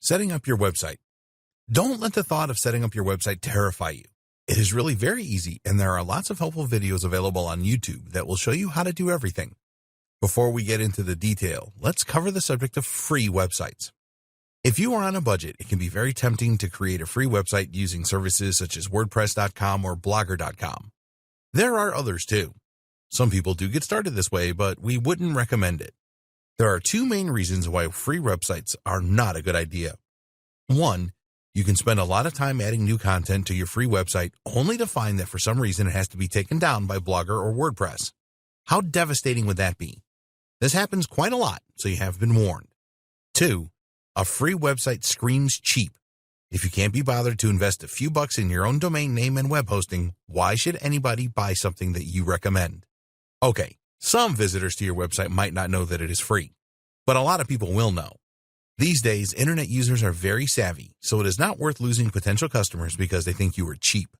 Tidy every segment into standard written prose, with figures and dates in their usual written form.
Setting up your website. Don't let the thought of setting up your website terrify you. It is really very easy, and there are lots of helpful videos available on YouTube that will show you how to do everything. Before we get into the detail, let's cover the subject of free websites. If you are on a budget, it can be very tempting to create a free website using services such as WordPress.com or Blogger.com. There are others too. Some people do get started this way, but we wouldn't recommend it. There are two main reasons why free websites are not a good idea. One, you can spend a lot of time adding new content to your free website only to find that for some reason it has to be taken down by Blogger or WordPress. How devastating would that be? This happens quite a lot, so you have been warned. Two, a free website screams cheap. If you can't be bothered to invest a few bucks in your own domain name and web hosting, why should anybody buy something that you recommend? Okay, some visitors to your website might not know that it is free, but a lot of people will know. These days, internet users are very savvy, so it is not worth losing potential customers because they think you are cheap.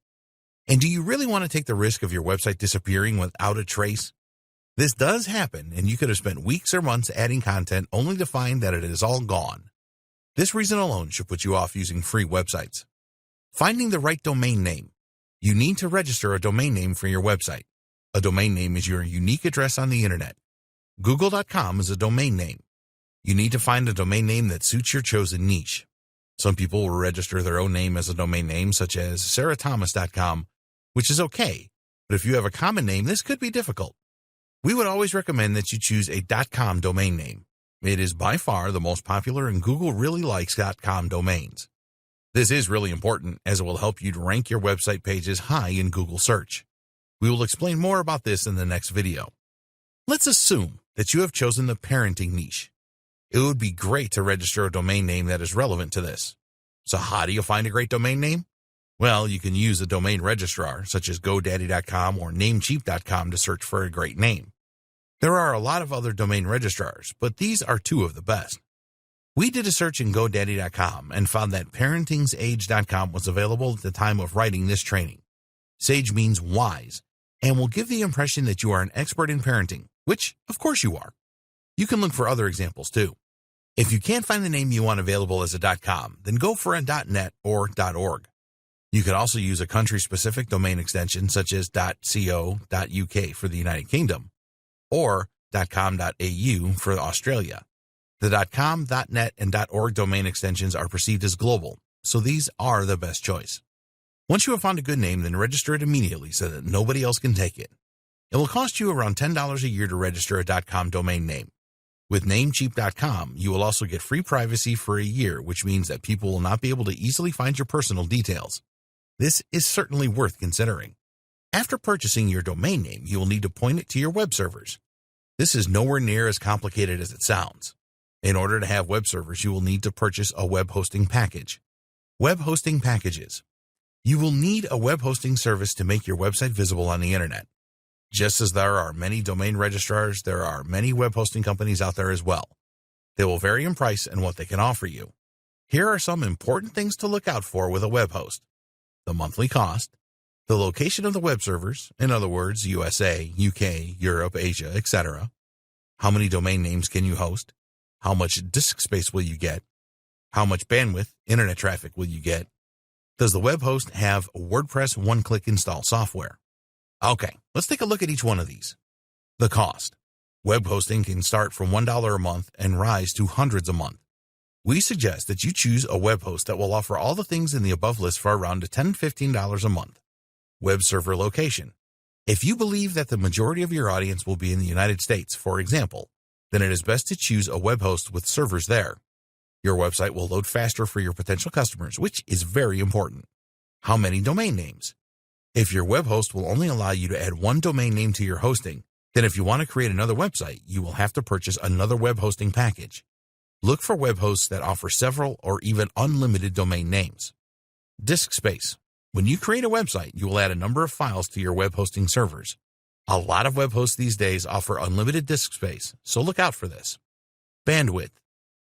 And do you really want to take the risk of your website disappearing without a trace? This does happen, and you could have spent weeks or months adding content only to find that it is all gone. This reason alone should put you off using free websites. Finding the right domain name. You need to register a domain name for your website. A domain name is your unique address on the internet. Google.com is a domain name. You need to find a domain name that suits your chosen niche. Some people will register their own name as a domain name, such as SarahThomas.com, which is okay, but if you have a common name, this could be difficult. We would always recommend that you choose a .com domain name. It is by far the most popular, and Google really likes .com domains. This is really important, as it will help you to rank your website pages high in Google search. We will explain more about this in the next video. Let's assume that you have chosen the parenting niche. It would be great to register a domain name that is relevant to this. So how do you find a great domain name? Well, you can use a domain registrar such as GoDaddy.com or Namecheap.com to search for a great name. There are a lot of other domain registrars, but these are two of the best. We did a search in GoDaddy.com and found that ParentingsAge.com was available at the time of writing this training. Sage means wise, and will give the impression that you are an expert in parenting, which, of course, you are. You can look for other examples, too. If you can't find the name you want available as a .com, then go for a .net or .org. You can also use a country-specific domain extension such as .co.uk for the United Kingdom or .com.au for Australia. The .com, .net, and .org domain extensions are perceived as global, so these are the best choice. Once you have found a good name, then register it immediately so that nobody else can take it. It will cost you around $10 a year to register a .com domain name. With Namecheap.com, you will also get free privacy for a year, which means that people will not be able to easily find your personal details. This is certainly worth considering. After purchasing your domain name, you will need to point it to your web servers. This is nowhere near as complicated as it sounds. In order to have web servers, you will need to purchase a web hosting package. Web hosting packages. You will need a web hosting service to make your website visible on the internet. Just as there are many domain registrars, there are many web hosting companies out there as well. They will vary in price and what they can offer you. Here are some important things to look out for with a web host. The monthly cost, the location of the web servers, in other words, USA, UK, Europe, Asia, etc. How many domain names can you host? How much disk space will you get? How much bandwidth, internet traffic will you get? Does the web host have WordPress one-click install software? Okay, let's take a look at each one of these. The cost. Web hosting can start from $1 a month and rise to hundreds a month. We suggest that you choose a web host that will offer all the things in the above list for around $10-15 a month. Web server location. If you believe that the majority of your audience will be in the United States, for example, then it is best to choose a web host with servers there. Your website will load faster for your potential customers, which is very important. How many domain names? If your web host will only allow you to add one domain name to your hosting, then if you want to create another website, you will have to purchase another web hosting package. Look for web hosts that offer several or even unlimited domain names. Disk space. When you create a website, you will add a number of files to your web hosting servers. A lot of web hosts these days offer unlimited disk space, so look out for this. Bandwidth.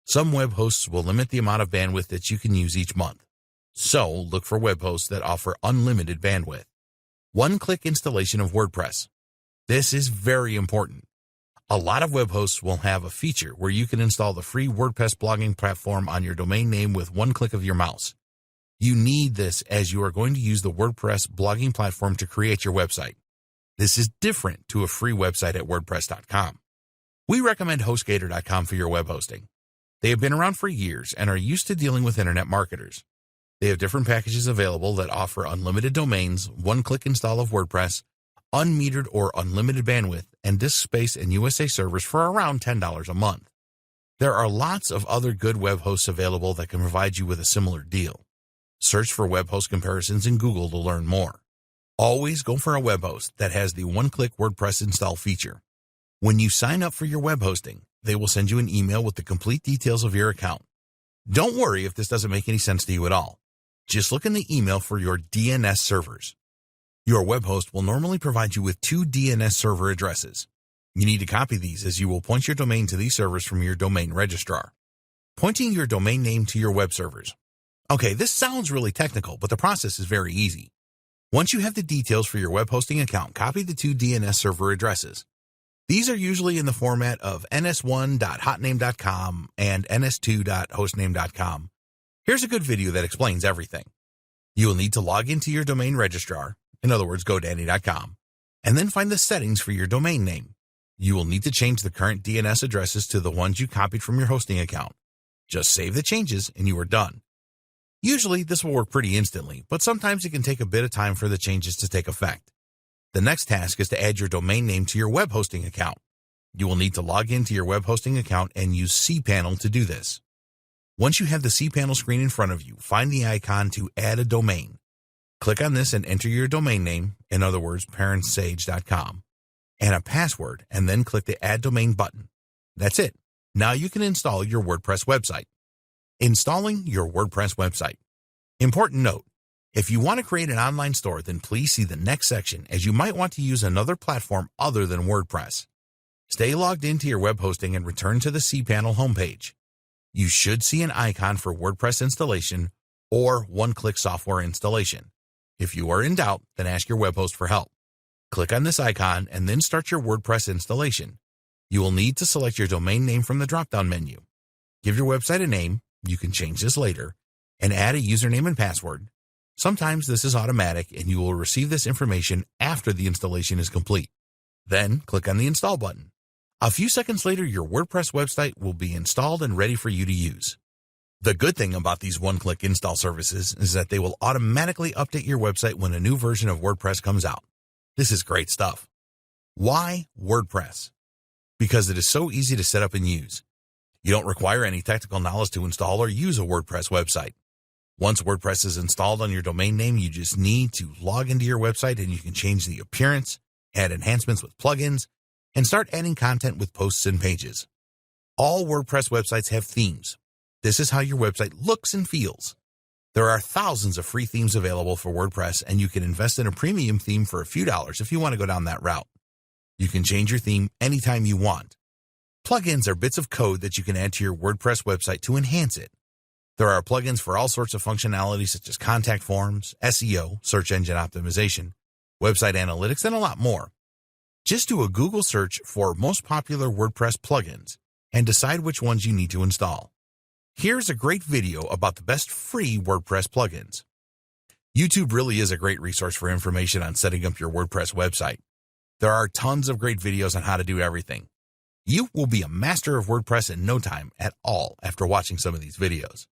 Some web hosts will limit the amount of bandwidth that you can use each month. So look for web hosts that offer unlimited bandwidth. One-click installation of WordPress. This is very important. A lot of web hosts will have a feature where you can install the free WordPress blogging platform on your domain name with one click of your mouse. You need this as you are going to use the WordPress blogging platform to create your website. This is different to a free website at WordPress.com. We recommend HostGator.com for your web hosting. They have been around for years and are used to dealing with internet marketers. They have different packages available that offer unlimited domains, one-click install of WordPress, unmetered or unlimited bandwidth, and disk space and USA servers for around $10 a month. There are lots of other good web hosts available that can provide you with a similar deal. Search for web host comparisons in Google to learn more. Always go for a web host that has the one-click WordPress install feature. When you sign up for your web hosting, they will send you an email with the complete details of your account. Don't worry if this doesn't make any sense to you at all. Just look in the email for your DNS servers. Your web host will normally provide you with 2 DNS server addresses. You need to copy these as you will point your domain to these servers from your domain registrar. Pointing your domain name to your web servers. Okay, this sounds really technical, but the process is very easy. Once you have the details for your web hosting account, copy the 2 DNS server addresses. These are usually in the format of ns1.hotname.com and ns2.hostname.com. Here's a good video that explains everything. You will need to log into your domain registrar, in other words, GoDaddy.com, and then find the settings for your domain name. You will need to change the current DNS addresses to the ones you copied from your hosting account. Just save the changes and you are done. Usually, this will work pretty instantly, but sometimes it can take a bit of time for the changes to take effect. The next task is to add your domain name to your web hosting account. You will need to log into your web hosting account and use cPanel to do this. Once you have the cPanel screen in front of you, find the icon to add a domain. Click on this and enter your domain name, in other words, parentsage.com, and a password, and then click the Add Domain button. That's it. Now you can install your WordPress website. Installing your WordPress website. Important note, if you want to create an online store, then please see the next section as you might want to use another platform other than WordPress. Stay logged into your web hosting and return to the cPanel homepage. You should see an icon for WordPress installation or one-click software installation. If you are in doubt, then ask your web host for help. Click on this icon and then start your WordPress installation. You will need to select your domain name from the drop-down menu. Give your website a name, you can change this later, and add a username and password. Sometimes this is automatic and you will receive this information after the installation is complete. Then click on the Install button. A few seconds later, your WordPress website will be installed and ready for you to use. The good thing about these one-click install services is that they will automatically update your website when a new version of WordPress comes out. This is great stuff. Why WordPress? Because it is so easy to set up and use. You don't require any technical knowledge to install or use a WordPress website. Once WordPress is installed on your domain name, you just need to log into your website and you can change the appearance, add enhancements with plugins, and start adding content with posts and pages. All WordPress websites have themes. This is how your website looks and feels. There are thousands of free themes available for WordPress, and you can invest in a premium theme for a few dollars if you want to go down that route. You can change your theme anytime you want. Plugins are bits of code that you can add to your WordPress website to enhance it. There are plugins for all sorts of functionality such as contact forms, SEO, search engine optimization, website analytics, and a lot more. Just do a Google search for most popular WordPress plugins and decide which ones you need to install. Here's a great video about the best free WordPress plugins. YouTube really is a great resource for information on setting up your WordPress website. There are tons of great videos on how to do everything. You will be a master of WordPress in no time at all after watching some of these videos.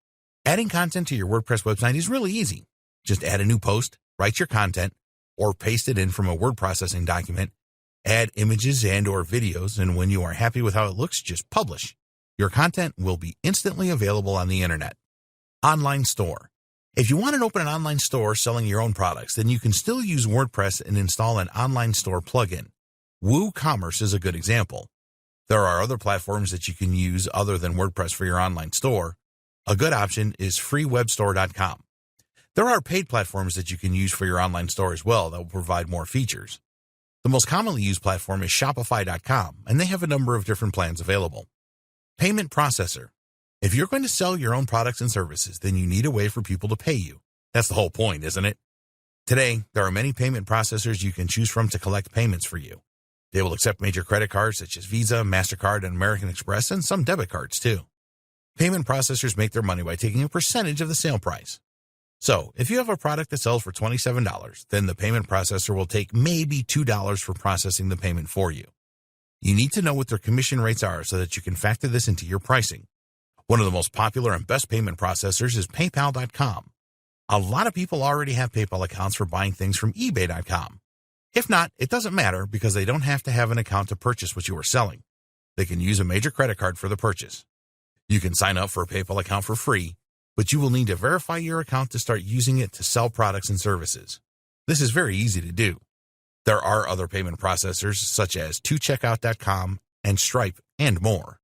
Adding content to your WordPress website is really easy. Just add a new post, write your content, or paste it in from a word processing document. Add images and or videos, and when you are happy with how it looks, just publish. Your content will be instantly available on the internet. Online store. If you want to open an online store selling your own products, then you can still use WordPress and install an online store plugin. WooCommerce is a good example. There are other platforms that you can use other than WordPress for your online store. A good option is freewebstore.com. There are paid platforms that you can use for your online store as well that will provide more features. The most commonly used platform is Shopify.com, and they have a number of different plans available. Payment processor. If you're going to sell your own products and services, then you need a way for people to pay you. That's the whole point, isn't it? Today, there are many payment processors you can choose from to collect payments for you. They will accept major credit cards such as Visa, MasterCard, and American Express, and some debit cards too. Payment processors make their money by taking a percentage of the sale price. So, if you have a product that sells for $27, then the payment processor will take maybe $2 for processing the payment for you. You need to know what their commission rates are so that you can factor this into your pricing. One of the most popular and best payment processors is PayPal.com. A lot of people already have PayPal accounts for buying things from eBay.com. If not, it doesn't matter because they don't have to have an account to purchase what you are selling. They can use a major credit card for the purchase. You can sign up for a PayPal account for free, but you will need to verify your account to start using it to sell products and services. This is very easy to do. There are other payment processors such as 2Checkout.com and Stripe and more.